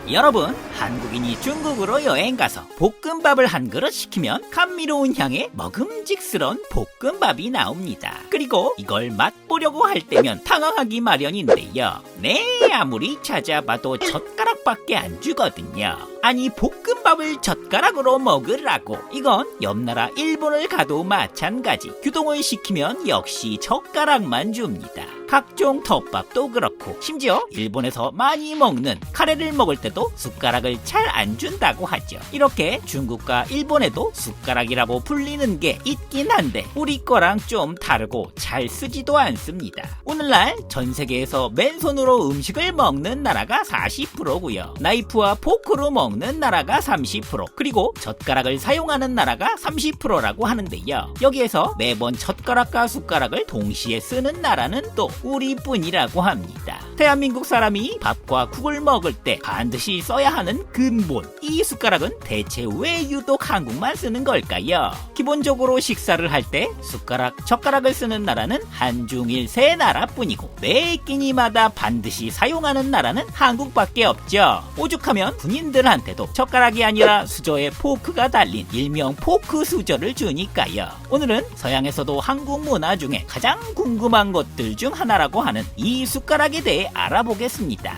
여러분, 한국인이 중국으로 여행가서 볶음밥을 한 그릇 시키면 감미로운 향의 먹음직스러운 볶음밥이 나옵니다. 그리고 이걸 맛보려고 할 때면 당황하기 마련인데요. 네, 아무리 찾아봐도 젓가락밖에 안 주거든요. 아니, 볶음밥을 젓가락으로 먹으라고. 이건 옆나라 일본을 가도 마찬가지. 규동을 시키면 역시 젓가락만 줍니다. 각종 덮밥도 그렇고, 심지어 일본에서 많이 먹는 카레를 먹을 때도 숟가락을 잘 안 준다고 하죠. 이렇게 중국과 일본에도 숟가락이라고 불리는 게 있긴 한데 우리 거랑 좀 다르고 잘 쓰지도 않습니다. 오늘날 전 세계에서 맨손으로 음식을 먹는 나라가 40%고요. 나이프와 포크로 먹는 나라가 30%, 그리고 젓가락을 사용하는 나라가 30%라고 하는데요. 여기에서 매번 젓가락과 숟가락을 동시에 쓰는 나라는 또 우리뿐이라고 합니다. 대한민국 사람이 밥과 국을 먹을 때 반드시 써야 하는 근본, 이 숟가락은 대체 왜 유독 한국만 쓰는 걸까요? 기본적으로 식사를 할 때 숟가락, 젓가락을 쓰는 나라는 한중일 세 나라뿐이고 매 끼니마다 반드시 사용하는 나라는 한국밖에 없죠. 오죽하면 군인들한테도 젓가락이 아니라 수저에 포크가 달린 일명 포크 수저를 주니까요. 오늘은 서양에서도 한국 문화 중에 가장 궁금한 것들 중 하나라고 하는 이 숟가락에 대해 알아보겠습니다.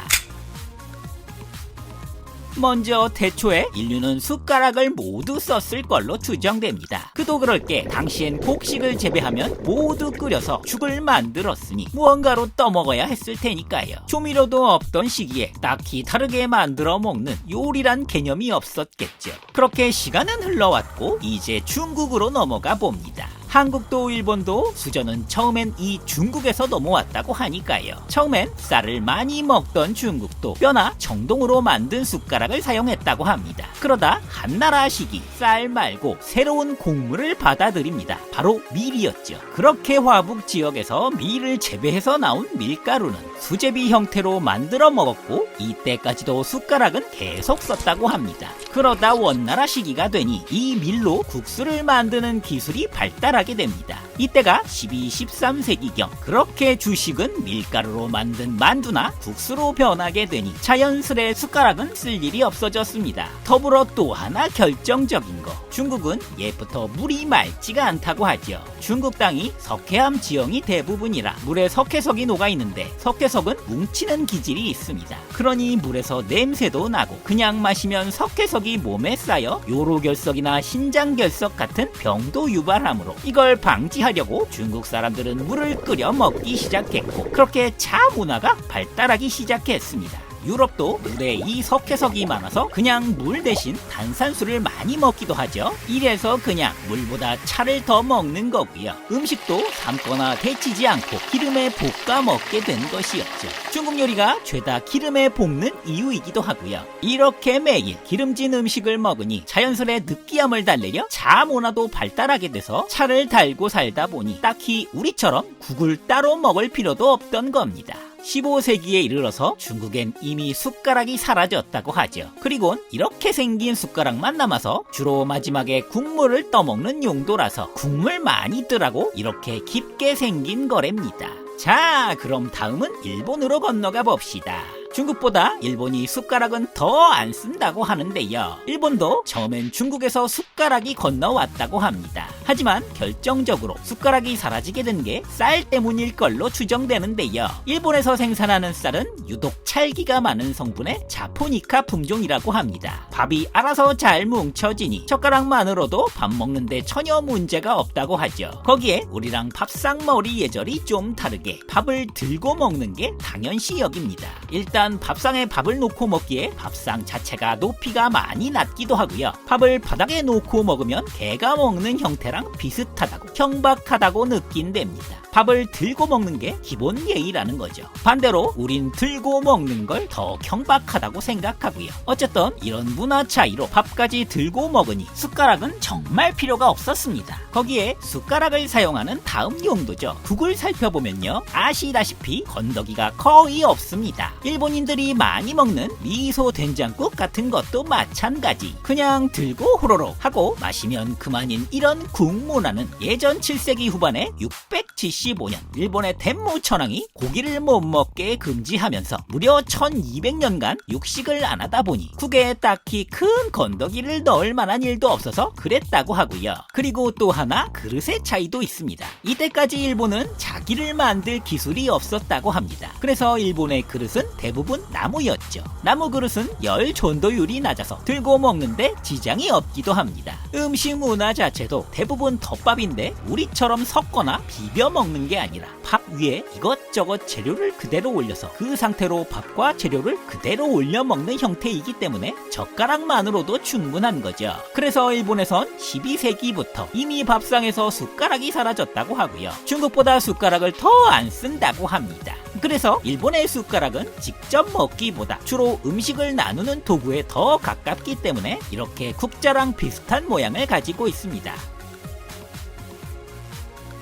먼저 태초에 인류는 숟가락을 모두 썼을 걸로 추정됩니다. 그도 그럴 게 당시엔 곡식을 재배하면 모두 끓여서 죽을 만들었으니 무언가로 떠먹어야 했을 테니까요. 조미료도 없던 시기에 딱히 다르게 만들어 먹는 요리란 개념이 없었겠죠. 그렇게 시간은 흘러왔고 이제 중국으로 넘어가 봅니다. 한국도 일본도 수저는 처음엔 이 중국에서 넘어왔다고 하니까요. 처음엔 쌀을 많이 먹던 중국도 뼈나 정동으로 만든 숟가락을 사용했다고 합니다. 그러다 한나라식이 쌀 말고 새로운 곡물을 받아들입니다. 바로 밀이었죠. 그렇게 화북 지역에서 밀을 재배해서 나온 밀가루는 수제비 형태로 만들어 먹었고 이때까지도 숟가락은 계속 썼다고 합니다. 그러다 원나라 시기가 되니 이 밀로 국수를 만드는 기술이 발달하게 됩니다. 이때가 12, 13세기경. 그렇게 주식은 밀가루로 만든 만두나 국수로 변하게 되니 자연스레 숟가락은 쓸 일이 없어졌습니다. 더불어 또 하나 결정적인 거, 중국은 옛부터 물이 맑지가 않다고 하죠. 중국 땅이 석회암 지형이 대부분이라 물에 석회석이 녹아있는데 석회석은 뭉치는 기질이 있습니다. 그러니 물에서 냄새도 나고 그냥 마시면 석회석이 몸에 쌓여 요로결석이나 신장결석 같은 병도 유발하므로 이걸 방지하려고 중국 사람들은 물을 끓여 먹기 시작했고 그렇게 차 문화가 발달하기 시작했습니다. 유럽도 물에 이 석회석이 많아서 그냥 물 대신 탄산수를 많이 먹기도 하죠. 이래서 그냥 물보다 차를 더 먹는 거고요. 음식도 삶거나 데치지 않고 기름에 볶아 먹게 된 것이었죠. 중국 요리가 죄다 기름에 볶는 이유이기도 하고요. 이렇게 매일 기름진 음식을 먹으니 자연스레 느끼함을 달래려 차 문화도 발달하게 돼서 차를 달고 살다 보니 딱히 우리처럼 국을 따로 먹을 필요도 없던 겁니다. 15세기에 이르러서 중국엔 이미 숟가락이 사라졌다고 하죠. 그리곤 이렇게 생긴 숟가락만 남아서 주로 마지막에 국물을 떠먹는 용도라서 국물 많이 뜨라고 이렇게 깊게 생긴 거랍니다. 자, 그럼 다음은 일본으로 건너가 봅시다. 중국보다 일본이 숟가락은 더 안 쓴다고 하는데요. 일본도 처음엔 중국에서 숟가락이 건너왔다고 합니다. 하지만 결정적으로 숟가락이 사라지게 된 게 쌀 때문일 걸로 추정되는데요. 일본에서 생산하는 쌀은 유독 찰기가 많은 성분의 자포니카 품종이라고 합니다. 밥이 알아서 잘 뭉쳐지니 젓가락만으로도 밥 먹는데 전혀 문제가 없다고 하죠. 거기에 우리랑 밥상머리 예절이 좀 다르게 밥을 들고 먹는 게 당연시 여깁니다. 일단 밥상에 밥을 놓고 먹기에 밥상 자체가 높이가 많이 낮기도 하고요. 밥을 바닥에 놓고 먹으면 개가 먹는 형태랑 비슷하다고, 형박하다고 느낀답니다. 밥을 들고 먹는 게 기본 예의라는 거죠. 반대로 우린 들고 먹는 걸 더 경박하다고 생각하고요. 어쨌든 이런 문화 차이로 밥까지 들고 먹으니 숟가락은 정말 필요가 없었습니다. 거기에 숟가락을 사용하는 다음 용도죠. 국을 살펴보면요, 아시다시피 건더기가 거의 없습니다. 일본인들이 많이 먹는 미소 된장국 같은 것도 마찬가지. 그냥 들고 호로록 하고 마시면 그만인 이런 국 융문화는 예전 7세기 후반에 675년 일본의 텐무 천황이 고기를 못 먹게 금지하면서 무려 1200년간 육식을 안 하다 보니 국에 딱히 큰 건더기를 넣을 만한 일도 없어서 그랬다고 하고요. 그리고 또 하나 그릇의 차이도 있습니다. 이때까지 일본은 자기를 만들 기술이 없었다고 합니다. 그래서 일본의 그릇은 대부분 나무였죠. 나무 그릇은 열 전도율이 낮아서 들고 먹는데 지장이 없기도 합니다. 음식 문화 자체도 대부분 덮밥인데 우리처럼 섞거나 비벼 먹는 게 아니라 밥 위에 이것저것 재료를 그대로 올려서 그 상태로 밥과 재료를 그대로 올려 먹는 형태이기 때문에 젓가락만으로도 충분한 거죠. 그래서 일본에선 12세기부터 이미 밥상에서 숟가락이 사라졌다고 하고요. 중국보다 숟가락을 더 안 쓴다고 합니다. 그래서 일본의 숟가락은 직접 먹기보다 주로 음식을 나누는 도구에 더 가깝기 때문에 이렇게 국자랑 비슷한 모양을 가지고 있습니다.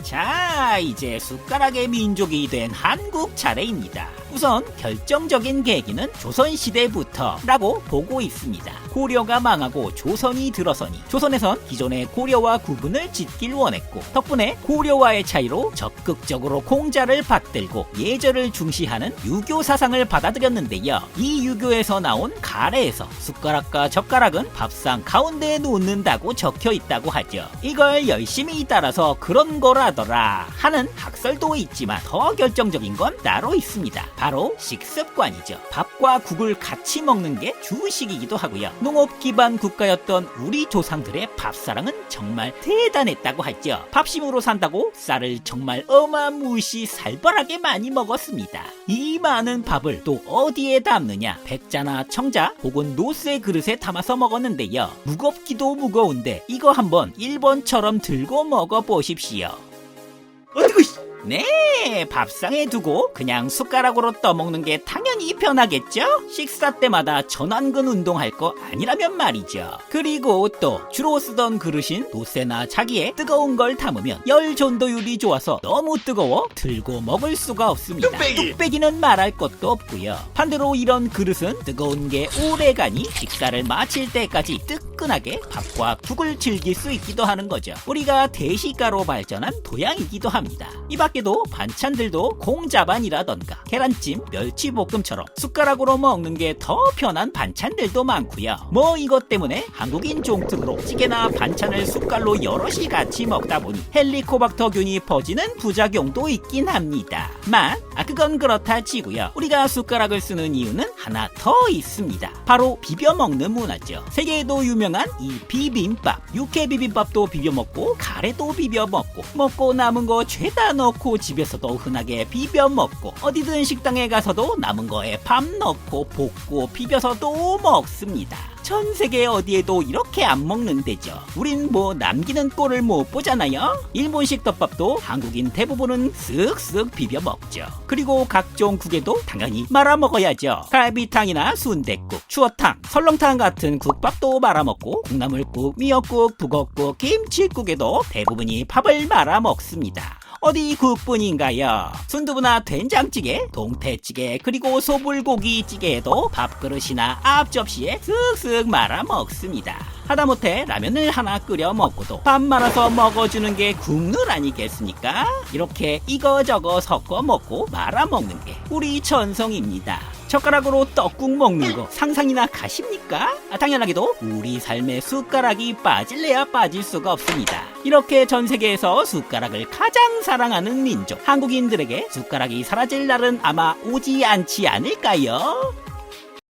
자, 이제 숟가락의 민족이 된 한국 차례입니다. 우선 결정적인 계기는 조선시대부터 라고 보고 있습니다. 고려가 망하고 조선이 들어서니 조선에선 기존의 고려와 구분을 짓길 원했고 덕분에 고려와의 차이로 적극적으로 공자를 받들고 예절을 중시하는 유교 사상을 받아들였는데요. 이 유교에서 나온 가래에서 숟가락과 젓가락은 밥상 가운데에 놓는다고 적혀 있다고 하죠. 이걸 열심히 따라서 그런 거라더라 하는 학설도 있지만 더 결정적인 건 따로 있습니다. 바로 식습관이죠. 밥과 국을 같이 먹는 게 주식이기도 하고요. 농업 기반 국가였던 우리 조상들의 밥사랑은 정말 대단했다고 하죠. 밥심으로 산다고 쌀을 정말 어마무시 살벌하게 많이 먹었습니다. 이 많은 밥을 또 어디에 담느냐? 백자나 청자 혹은 노쇠 그릇에 담아서 먹었는데요. 무겁기도 무거운데 이거 한번 1번처럼 들고 먹어보십시오. 어디고 네, 밥상에 두고 그냥 숟가락으로 떠먹는 게 당연히 편하겠죠? 식사 때마다 전완근 운동할 거 아니라면 말이죠. 그리고 또 주로 쓰던 그릇인 노쇠나 자기에 뜨거운 걸 담으면 열 전도율이 좋아서 너무 뜨거워 들고 먹을 수가 없습니다. 뚝배기는 말할 것도 없고요. 반대로 이런 그릇은 뜨거운 게 오래가니 식사를 마칠 때까지 뜨끈하게 밥과 국을 즐길 수 있기도 하는 거죠. 우리가 대시가로 발전한 도양이기도 합니다. 이 밖에도 반찬들도 콩자반이라던가 계란찜, 멸치볶음처럼 숟가락으로 먹는 게 더 편한 반찬들도 많고요. 뭐 이것 때문에 한국인 종특으로 찌개나 반찬을 숟갈로 여럿이 같이 먹다 보니 헬리코박터균이 퍼지는 부작용도 있긴 합니다. 그건 그렇다 치고요. 우리가 숟가락을 쓰는 이유는 하나 더 있습니다. 바로 비벼 먹는 문화죠. 세계에도 유명한 이 비빔밥, 육회 비빔밥도 비벼 먹고 가래도 비벼 먹고 남은 거 죄다 넣고 집에서도 흔하게 비벼 먹고 어디든 식당에 가서도 남은 거에 밥 넣고 볶고 비벼서 또 먹습니다. 전 세계 어디에도 이렇게 안 먹는데죠. 우린 뭐 남기는 꼴을 못 보잖아요. 일본식 덮밥도 한국인 대부분은 쓱쓱 비벼 먹죠. 그리고 각종 국에도 당연히 말아 먹어야죠. 갈비탕이나 순댓국, 추어탕, 설렁탕 같은 국밥도 말아 먹고 콩나물국, 미역국, 북엇국, 김치국에도 대부분이 밥을 말아 먹습니다. 어디 국뿐인가요? 순두부나 된장찌개, 동태찌개, 그리고 소불고기찌개에도 밥그릇이나 앞접시에 쓱쓱 말아 먹습니다. 하다못해 라면을 하나 끓여 먹고도 밥 말아서 먹어주는 게 국룰 아니겠습니까? 이렇게 이거저거 섞어 먹고 말아 먹는 게 우리 전성입니다. 젓가락으로 떡국 먹는 거 상상이나 가십니까? 당연하게도 우리 삶에 숟가락이 빠질래야 빠질 수가 없습니다. 이렇게 전 세계에서 숟가락을 가장 사랑하는 민족 한국인들에게 숟가락이 사라질 날은 아마 오지 않지 않을까요?